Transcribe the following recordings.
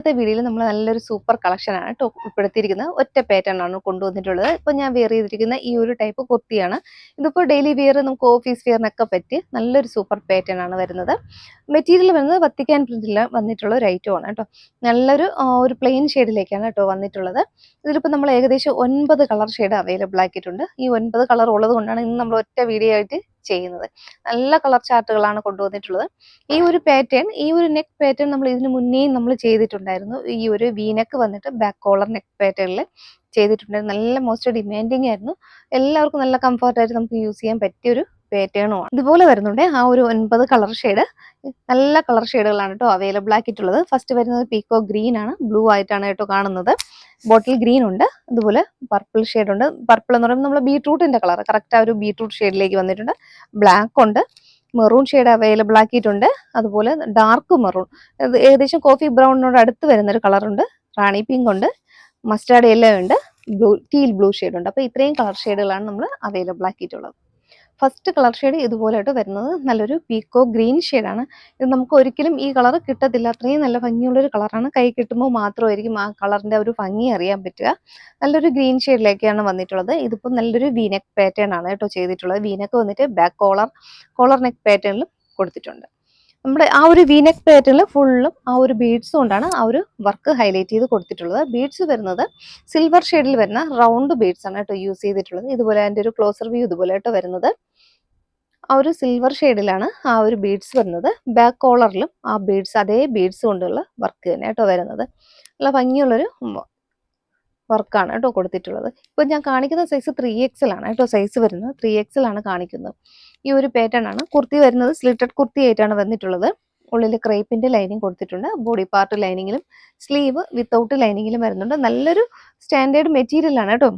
ഇന്നത്തെ വീഡിയോയിൽ നമ്മൾ നല്ലൊരു സൂപ്പർ കളക്ഷനാണ് കേട്ടോ ഉൾപ്പെടുത്തിയിരിക്കുന്നത്. ഒറ്റ പാറ്റേൺ ആണ് കൊണ്ടുവന്നിട്ടുള്ളത്. ഇപ്പോൾ ഞാൻ വെയർ ചെയ്തിരിക്കുന്ന ഈ ഒരു ടൈപ്പ് കുർത്തിയാണ്. ഇതിപ്പോൾ ഡെയിലി വെയർ നമുക്ക് ഓഫീസ് വെയറിനൊക്കെ പറ്റി നല്ലൊരു സൂപ്പർ പാറ്റേൺ ആണ് വരുന്നത്. മെറ്റീരിയൽ വരുന്നത് വത്തിക്കാൻ പ്രിന്റിൽ വന്നിട്ടുള്ള ഒരു ഐറ്റം ആണ് കേട്ടോ. നല്ലൊരു ഒരു പ്ലെയിൻ ഷെയ്ഡിലേക്കാണ് കേട്ടോ വന്നിട്ടുള്ളത്. ഇതിലിപ്പോൾ നമ്മൾ ഏകദേശം 9 കളർ ഷെയ്ഡ് അവൈലബിൾ ആക്കിയിട്ടുണ്ട്. ഈ 9 കളർ ഉള്ളത് കൊണ്ടാണ് ഇന്ന് നമ്മൾ ഒറ്റ വീഡിയോ ആയിട്ട് ചെയ്യുന്നത്. നല്ല കളർ ചാർട്ടുകളാണ് കൊണ്ടുവന്നിട്ടുള്ളത്. ഈ ഒരു പാറ്റേൺ, ഈ ഒരു നെക്ക് പാറ്റേൺ നമ്മൾ ഇതിന് മുന്നേയും നമ്മൾ ചെയ്തിട്ടുണ്ടായിരുന്നു. ഈ ഒരു വി നെക്ക് വന്നിട്ട് ബാക്ക് കോളർ നെക്ക് പാറ്റേണിൽ ചെയ്തിട്ടുണ്ടായിരുന്നു. നല്ല മോസ്റ്റ് ഡിമാൻഡിങ് ആയിരുന്നു. എല്ലാവർക്കും നല്ല കംഫർട്ടായിട്ട് നമുക്ക് യൂസ് ചെയ്യാൻ പറ്റിയൊരു പാറ്റേണുമാണ്. ഇതുപോലെ വരുന്നുണ്ട് ആ ഒരു 9 കളർ ഷെയ്ഡ്. നല്ല കളർ ഷെയ്ഡുകളാണ് കേട്ടോ അവൈലബിൾ ആക്കിയിട്ടുള്ളത്. ഫസ്റ്റ് വരുന്നത് പീക്കോ ഗ്രീൻ ആണ്, ബ്ലൂ ആയിട്ടാണ് കേട്ടോ കാണുന്നത്. ബോട്ടിൽ ഗ്രീൻ ഉണ്ട്, അതുപോലെ പർപ്പിൾ ഷെയ്ഡ് ഉണ്ട്. പർപ്പിൾ എന്ന് പറയുമ്പോൾ നമ്മൾ ബീട്രൂട്ടിന്റെ കളർ, കറക്റ്റ് ആ ഒരു ബീട്രൂട്ട് ഷെയ്ഡിലേക്ക് വന്നിട്ടുണ്ട്. ബ്ലാക്ക് ഉണ്ട്, മെറൂൺ ഷെയ്ഡ് അവൈലബിൾ ആക്കിയിട്ടുണ്ട്. അതുപോലെ ഡാർക്ക് മെറൂൺ, ഏകദേശം കോഫി ബ്രൗണിനോട് അടുത്ത് വരുന്നൊരു കളറുണ്ട്. റാണി പിങ്ക് ഉണ്ട്, മസ്റ്റാർഡ് യെല്ലോ ഉണ്ട്, ടീൽ ബ്ലൂ ഷെയ്ഡ് ഉണ്ട്. അപ്പോൾ ഇത്രയും കളർ ഷെയ്ഡുകളാണ് നമ്മൾ അവൈലബിൾ ആക്കിയിട്ടുള്ളത്. ഫസ്റ്റ് കളർ ഷെയ്ഡ് ഇതുപോലെയായിട്ട് വരുന്നത് നല്ലൊരു പീക്കോ ഗ്രീൻ ഷെയ്ഡാണ്. ഇത് നമുക്ക് ഒരിക്കലും ഈ കളർ കിട്ടത്തില്ല, അത്രയും നല്ല ഭംഗിയുള്ളൊരു കളറാണ്. കൈ കിട്ടുമ്പോൾ മാത്രമായിരിക്കും ആ കളറിന്റെ ഒരു ഭംഗി അറിയാൻ പറ്റുക. നല്ലൊരു ഗ്രീൻ ഷെയ്ഡിലേക്കാണ് വന്നിട്ടുള്ളത്. ഇതിപ്പോൾ നല്ലൊരു വീനെക്ക് പാറ്റേൺ ആണ് കേട്ടോ ചെയ്തിട്ടുള്ളത്. വീനെക്ക് വന്നിട്ട് ബാക്ക് കോളർ നെക്ക് പാറ്റേണിലും കൊടുത്തിട്ടുണ്ട്. നമ്മുടെ ആ ഒരു വീനെക്ക് പാറ്റേണിൽ ഫുള്ളും ആ ഒരു ബീഡ്സ് കൊണ്ടാണ് ആ ഒരു വർക്ക് ഹൈലൈറ്റ് ചെയ്ത് കൊടുത്തിട്ടുള്ളത്. ബീഡ്സ് വരുന്നത് സിൽവർ ഷെയ്ഡിൽ വരുന്ന റൗണ്ട് ബീഡ്സ് ആണ് കേട്ടോ യൂസ് ചെയ്തിട്ടുള്ളത്. ഇതുപോലെ അതിൻ്റെ ഒരു ക്ലോസർ വ്യൂ ഇതുപോലെ ആയിട്ട് വരുന്നത് ആ ഒരു സിൽവർ ഷെയ്ഡിലാണ് ആ ഒരു ബീഡ്സ് വരുന്നത്. ബാക്ക് കോളറിലും ആ ബീഡ്സ്, അതേ ബീഡ്സ് കൊണ്ടുള്ള വർക്ക് തന്നെ കേട്ടോ വരുന്നത്. നല്ല ഭംഗിയുള്ളൊരു വർക്കാണ് കേട്ടോ കൊടുത്തിട്ടുള്ളത്. ഇപ്പോൾ ഞാൻ കാണിക്കുന്ന സൈസ് 3XL ആണ് കേട്ടോ സൈസ് വരുന്നത്. 3XL ആണ് കാണിക്കുന്നത്. ഈ ഒരു പാറ്റേൺ ആണ്. കുർത്തി വരുന്നത് സ്ലിറ്റഡ് കുർത്തി ആയിട്ടാണ് വന്നിട്ടുള്ളത്. ഉള്ളിൽ ക്രേപ്പിന്റെ ലൈനിങ് കൊടുത്തിട്ടുണ്ട്. ബോഡി പാർട്ട് ലൈനിങ്ങിലും സ്ലീവ് വിത്തൗട്ട് ലൈനിങ്ങിലും വരുന്നുണ്ട്. നല്ലൊരു സ്റ്റാൻഡേർഡ് മെറ്റീരിയൽ ആണ് കേട്ടോ.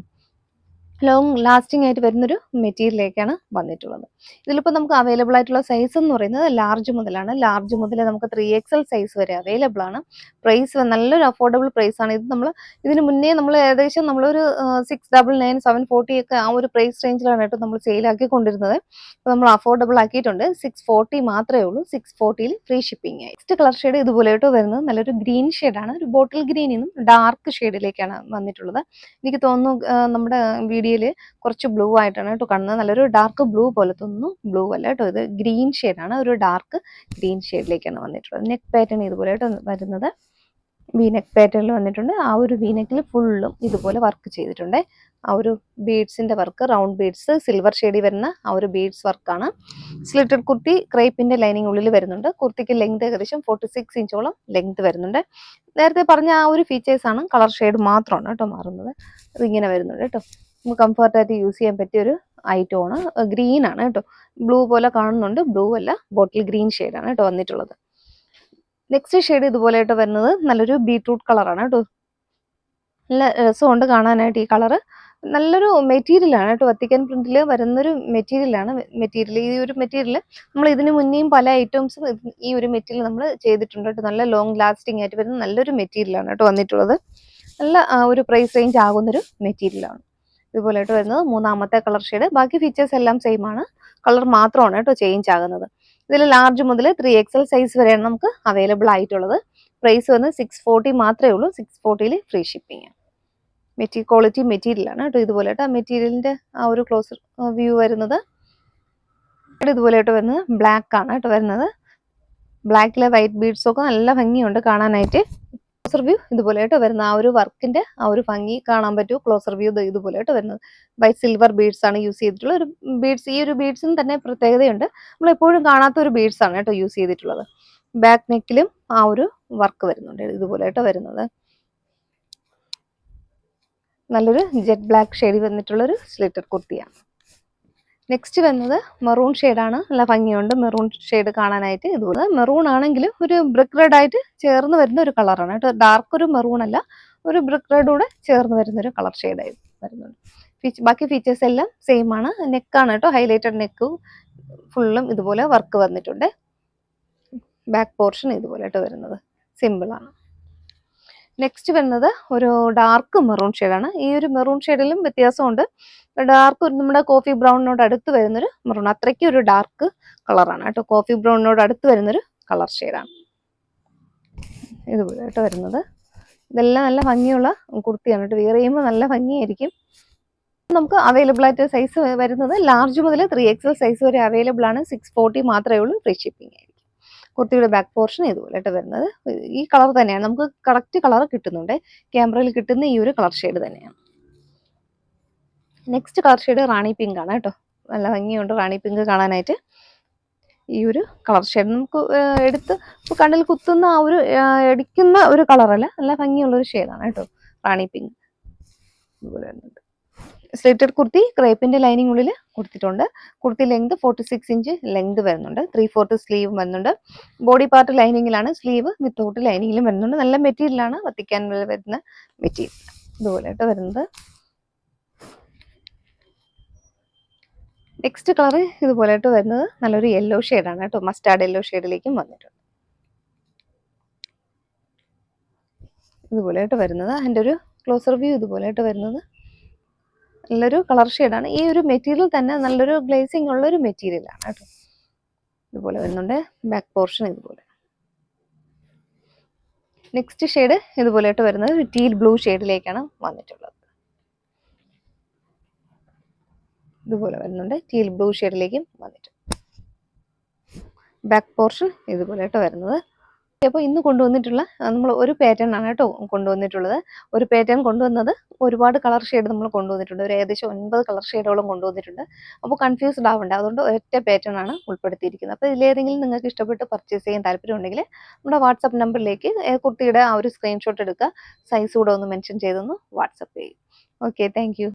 ലോങ് ലാസ്റ്റിംഗ് ആയിട്ട് വരുന്നൊരു മെറ്റീരിയലിലേക്കാണ് വന്നിട്ടുള്ളത്. ഇതിലിപ്പോൾ നമുക്ക് അവൈലബിൾ ആയിട്ടുള്ള സൈസ് എന്ന് പറയുന്നത് ലാർജ് മുതലാണ്. ലാർജ് മുതൽ നമുക്ക് 3XL സൈസ് വരെ അവൈലബിൾ ആണ്. പ്രൈസ് നല്ലൊരു അഫോർഡബിൾ പ്രൈസ് ആണ്. ഇത് നമ്മൾ ഇതിന് മുന്നേ നമ്മൾ ഏകദേശം നമ്മളൊരു 699 740 ഒക്കെ ആ ഒരു പ്രൈസ് റേഞ്ചിലാണ് കേട്ടോ നമ്മൾ സെയിലാക്കിക്കൊണ്ടിരുന്നത്. അപ്പോൾ നമ്മൾ അഫോർഡബിൾ ആക്കിയിട്ടുണ്ട്. 640 മാത്രമേ ഉള്ളൂ. 640ൽ ഫ്രീ ഷിപ്പിംഗ് ആയി. നെക്സ്റ്റ് കളർ ഷെയ്ഡ് ഇതുപോലെ കേട്ടോ വരുന്നത് നല്ലൊരു ഗ്രീൻ ഷെയ്ഡാണ്. ഒരു ബോട്ടിൽ ഗ്രീനിൽ നിന്നും ഡാർക്ക് ഷെയ്ഡിലേക്കാണ് വന്നിട്ടുള്ളത്. എനിക്ക് തോന്നുന്നു നമ്മുടെ വീഡിയോയിൽ കുറച്ച് ബ്ലൂ ആയിട്ടാണ് കേട്ടോ കാണുന്നത്. നല്ലൊരു ഡാർക്ക് ബ്ലൂ പോലെ തോന്നുന്നു. ബ്ലൂ അല്ല കേട്ടോ, ഇത് ഗ്രീൻ ഷെയ്ഡാണ്. ഒരു ഡാർക്ക് ഗ്രീൻ ഷെയ്ഡിലേക്കാണ് വന്നിട്ടുള്ളത്. നെക്ക് പാറ്റേൺ ഇതുപോലെ ആയിട്ട് വരുന്നത് വി നെക്ക് പാറ്റേണിൽ വന്നിട്ടുണ്ട്. ആ ഒരു വി നെക്കിൽ ഫുള്ളും ഇതുപോലെ വർക്ക് ചെയ്തിട്ടുണ്ട്. ആ ഒരു ബീഡ്സിന്റെ വർക്ക്, റൗണ്ട് ബീഡ്സ്, സിൽവർ ഷെയ്ഡിൽ വരുന്ന ആ ഒരു ബീഡ്സ് വർക്കാണ്. സ്ലിറ്റഡ് കുർത്തി ക്രേപ്പിന്റെ ലൈനിങ് ഉള്ളിൽ വരുന്നുണ്ട്. കുർത്തിക്ക് ലെങ്ത് ഏകദേശം 46 ഇഞ്ചോളം ലെങ്ത് വരുന്നുണ്ട്. നേരത്തെ പറഞ്ഞ ആ ഒരു ഫീച്ചേഴ്സ് ആണ്, കളർ ഷെയ്ഡ് മാത്രമാണ് കേട്ടോ മാറുന്നത്. ഇതിങ്ങനെ വരുന്നുണ്ട് കേട്ടോ. നമുക്ക് കംഫർട്ടായിട്ട് യൂസ് ചെയ്യാൻ പറ്റിയൊരു ഐറ്റമാണ്. ഗ്രീൻ ആണ് കേട്ടോ, ബ്ലൂ പോലെ കാണുന്നുണ്ട്. ബ്ലൂ അല്ല, ബോട്ടിൽ ഗ്രീൻ ഷെയ്ഡാണ് കേട്ടോ വന്നിട്ടുള്ളത്. നെക്സ്റ്റ് ഷെയ്ഡ് ഇതുപോലെ ആയിട്ട് വരുന്നത് നല്ലൊരു ബീട്രൂട്ട് കളറാണ് കേട്ടോ. നല്ല രസമുണ്ട് കാണാനായിട്ട്. ഈ കളറ് നല്ലൊരു മെറ്റീരിയലാണ് കേട്ടോ. വത്തിക്കാൻ പ്രിന്റിൽ വരുന്നൊരു മെറ്റീരിയലാണ്. ഈ ഒരു മെറ്റീരിയൽ നമ്മൾ ഇതിന് മുന്നേയും പല ഐറ്റംസും ഈ ഒരു മെറ്റീരിയൽ നമ്മൾ ചെയ്തിട്ടുണ്ട് കേട്ടോ. നല്ല ലോങ് ലാസ്റ്റിംഗ് ആയിട്ട് വരുന്ന നല്ലൊരു മെറ്റീരിയലാണ് കേട്ടോ വന്നിട്ടുള്ളത്. നല്ല ഒരു പ്രൈസ് റേഞ്ച് ആകുന്നൊരു മെറ്റീരിയലാണ്. ഇതുപോലെ ആയിട്ട് വരുന്നത് മൂന്നാമത്തെ കളർ ഷെയ്ഡ്. ബാക്കി ഫീച്ചേഴ്സ് എല്ലാം സെയിം ആണ്, കളർ മാത്രമാണ് കേട്ടോ ചേഞ്ച് ആകുന്നത്. ഇതിൽ ലാർജ് മുതൽ 3XL സൈസ് വരെയാണ് നമുക്ക് അവൈലബിൾ ആയിട്ടുള്ളത്. പ്രൈസ് വന്ന് 640 മാത്രമേ ഉള്ളൂ. 640ൽ ഫ്രീ ഷിപ്പിംഗ്. ക്വാളിറ്റി മെറ്റീരിയൽ ആണ് കേട്ടോ. ഇതുപോലെ ആയിട്ട് ആ മെറ്റീരിയലിന്റെ ആ ഒരു ക്ലോസർ വ്യൂ വരുന്നത് ഇതുപോലെ ആയിട്ട് വരുന്നത് ബ്ലാക്ക് ആണ് കേട്ടോ വരുന്നത്. ബ്ലാക്കിലെ വൈറ്റ് ബീഡ്സ് ഒക്കെ നല്ല ഭംഗിയുണ്ട് കാണാനായിട്ട്. ക്ലോസർ വ്യൂ ഇതുപോലെ ആയിട്ട് വരുന്ന ആ ഒരു വർക്കിന്റെ ആ ഒരു ഭംഗി കാണാൻ പറ്റൂ. ക്ലോസർ വ്യൂ ഇതുപോലെ ആയിട്ട് വരുന്നത് വൈറ്റ് സിൽവർ ബീഡ്സ് ആണ് യൂസ് ചെയ്തിട്ടുള്ള ഒരു ബീഡ്സ്. ഈ ഒരു ബീഡ്സിന് തന്നെ പ്രത്യേകതയുണ്ട്. നമ്മൾ എപ്പോഴും കാണാത്ത ഒരു ബീഡ്സ് ആണ് കേട്ടോ യൂസ് ചെയ്തിട്ടുള്ളത്. ബാക്ക് നെക്കിലും ആ ഒരു വർക്ക് വരുന്നുണ്ട് ഇതുപോലെ ആയിട്ട് വരുന്നത്. നല്ലൊരു ജെറ്റ് ബ്ലാക്ക് ഷെയ്ഡ് വന്നിട്ടുള്ളൊരു സ്ലിറ്റഡ് കുർത്തിയാണ്. നെക്സ്റ്റ് വരുന്നത് മെറൂൺ ഷെയ്ഡാണ്. നല്ല ഭംഗിയുണ്ട് മെറൂൺ ഷെയ്ഡ് കാണാനായിട്ട്. ഇതുപോലെ മെറൂൺ ആണെങ്കിലും ഒരു ബ്രിക്ക് റെഡ് ആയിട്ട് ചേർന്ന് വരുന്ന ഒരു കളറാണ് കേട്ടോ. ഡാർക്ക് ഒരു മെറൂൺ അല്ല, ഒരു ബ്രിക്ക് റെഡ് കൂടെ ചേർന്ന് വരുന്നൊരു കളർ ഷെയ്ഡായി വരുന്നുണ്ട്. ബാക്കി ഫീച്ചേഴ്സ് എല്ലാം സെയിം ആണ്. നെക്കാണ് കേട്ടോ, ഹൈലൈറ്റഡ് നെക്ക് ഫുള്ളും ഇതുപോലെ വർക്ക് വന്നിട്ടുണ്ട്. ബാക്ക് പോർഷൻ ഇതുപോലെ ആയിട്ട് വരുന്നത് സിമ്പിളാണ്. നെക്സ്റ്റ് വരുന്നത് ഒരു ഡാർക്ക് മെറൂൺ ഷെയ്ഡാണ്. ഈ ഒരു മെറൂൺ ഷെയ്ഡിലും വ്യത്യാസമുണ്ട്. ഡാർക്ക് നമ്മുടെ കോഫി ബ്രൗണിനോട് അടുത്ത് വരുന്നൊരു മെറൂൺ, അത്രയ്ക്കും ഒരു ഡാർക്ക് കളറാണ് കേട്ടോ. കോഫി ബ്രൗണിനോട് അടുത്ത് വരുന്നൊരു കളർ ഷെയ്ഡാണ്. ഇതുപോലെ കേട്ടോ വരുന്നത്. ഇതെല്ലാം നല്ല ഭംഗിയുള്ള കുർത്തിയാണ് കേട്ടോ. വെയർ ചെയ്യുമ്പോൾ നല്ല ഭംഗിയായിരിക്കും. നമുക്ക് അവൈലബിൾ ആയിട്ട് സൈസ് വരുന്നത് ലാർജ് മുതൽ 3XL സൈസ് വരെ അവൈലബിൾ ആണ്. 640 മാത്രമേ ഉള്ളൂ. ഫ്രീ ഷിപ്പിംഗ് ആയിരിക്കും. കുർത്തിയുടെ ബാക്ക് പോർഷൻ ഇതുപോലെ ആയിട്ട് വരുന്നത്. ഈ കളർ തന്നെയാണ്, നമുക്ക് കറക്റ്റ് കളർ കിട്ടുന്നുണ്ട്. ക്യാമറയിൽ കിട്ടുന്ന ഈ ഒരു കളർ ഷെയ്ഡ് തന്നെയാണ്. നെക്സ്റ്റ് കളർ ഷെയ്ഡ് റാണി പിങ്ക് ആണ് കേട്ടോ. നല്ല ഭംഗിയുണ്ട് റാണി പിങ്ക് കാണാനായിട്ട്. ഈ ഒരു കളർ ഷെയ്ഡ് നമുക്ക് എടുത്ത് കണ്ണിൽ കുത്തുന്ന ആ ഒരു അടിക്കുന്ന ഒരു കളറല്ല, നല്ല ഭംഗിയുള്ളൊരു ഷെയ്ഡാണ് കേട്ടോ റാണി പിങ്ക്. ഇതുപോലെ വരുന്നുണ്ട്. സ്ലിറ്റഡ് കുർത്തി ക്രേപ്പിന്റെ ലൈനിങ് ഉള്ളിൽ കൊടുത്തിട്ടുണ്ട്. കുർത്തി ലെങ്ത് 46 ഇഞ്ച് ലെങ്ത് വരുന്നുണ്ട്. 3/4 സ്ലീവ് വരുന്നുണ്ട്. ബോഡി പാർട്ട് ലൈനിങ്ങിലാണ്, സ്ലീവ് വിത്തൗട്ട് ലൈനിങ്ങിലും വരുന്നുണ്ട്. നല്ല മെറ്റീരിയലാണ്, വത്തിക്കാൻ വരുന്ന മെറ്റീരിയൽ. ഇതുപോലെ ആയിട്ട് വരുന്നത്. നെക്സ്റ്റ് കളർ ഇതുപോലെ ആയിട്ട് വരുന്നത് നല്ലൊരു യെല്ലോ ഷെയ്ഡാണ് കേട്ടോ. മസ്റ്റാർഡ് യെല്ലോ ഷെയ്ഡിലേക്കും വന്നിട്ടുണ്ട്. ഇതുപോലെ ആയിട്ട് വരുന്നത്. അതിൻ്റെ ഒരു ക്ലോസർ വ്യൂ ഇതുപോലെ ആയിട്ട് വരുന്നത്. നല്ലൊരു കളർ ഷെയ്ഡാണ്. ഈ ഒരു മെറ്റീരിയൽ തന്നെ നല്ലൊരു ഗ്ലേസിംഗ് ഉള്ളൊരു മെറ്റീരിയലാണ് കേട്ടോ. ഇതുപോലെ വരുന്നുണ്ട്. ബാക്ക് പോർഷൻ ഇതുപോലെ. നെക്സ്റ്റ് ഷെയ്ഡ് ഇതുപോലെ ആയിട്ട് വരുന്നത് ടീൽ ബ്ലൂ ഷെയ്ഡിലേക്കാണ് വന്നിട്ടുള്ളത്. ഇതുപോലെ വരുന്നുണ്ട്. ടീൽ ബ്ലൂ ഷെയ്ഡിലേക്കും വന്നിട്ടുണ്ട്. ബാക്ക് പോർഷൻ ഇതുപോലെ ആയിട്ട് വരുന്നത്. അപ്പോൾ ഇന്ന് കൊണ്ടുവന്നിട്ടുള്ള നമ്മൾ ഒരു പാറ്റേൺ ആണ് കേട്ടോ കൊണ്ടുവന്നിട്ടുള്ളത്. ഒരു പാറ്റേൺ കൊണ്ടുവന്നത് ഒരുപാട് കളർ ഷെയ്ഡ് നമ്മൾ കൊണ്ടുവന്നിട്ടുണ്ട്. ഒരു ഏകദേശം 9 കളർ ഷെയ്ഡോളം കൊണ്ടുവന്നിട്ടുണ്ട്. അപ്പോൾ കൺഫ്യൂസ്ഡ് ആവണ്ട, അതുകൊണ്ട് ഒറ്റ പാറ്റേൺ ആണ് ഉൾപ്പെടുത്തിയിരിക്കുന്നത്. അപ്പോൾ ഇതിലേതെങ്കിലും നിങ്ങൾക്ക് ഇഷ്ടപ്പെട്ട് പർച്ചേസ് ചെയ്യാൻ താല്പര്യമുണ്ടെങ്കിൽ നമ്മുടെ വാട്സപ്പ് നമ്പറിലേക്ക് കുർത്തിയുടെ ആ ഒരു സ്ക്രീൻഷോട്ട് എടുക്കുക, സൈസ് കൂടെ ഒന്ന് മെൻഷൻ ചെയ്തൊന്ന് വാട്സപ്പ് ചെയ്യും. Okay, thank you.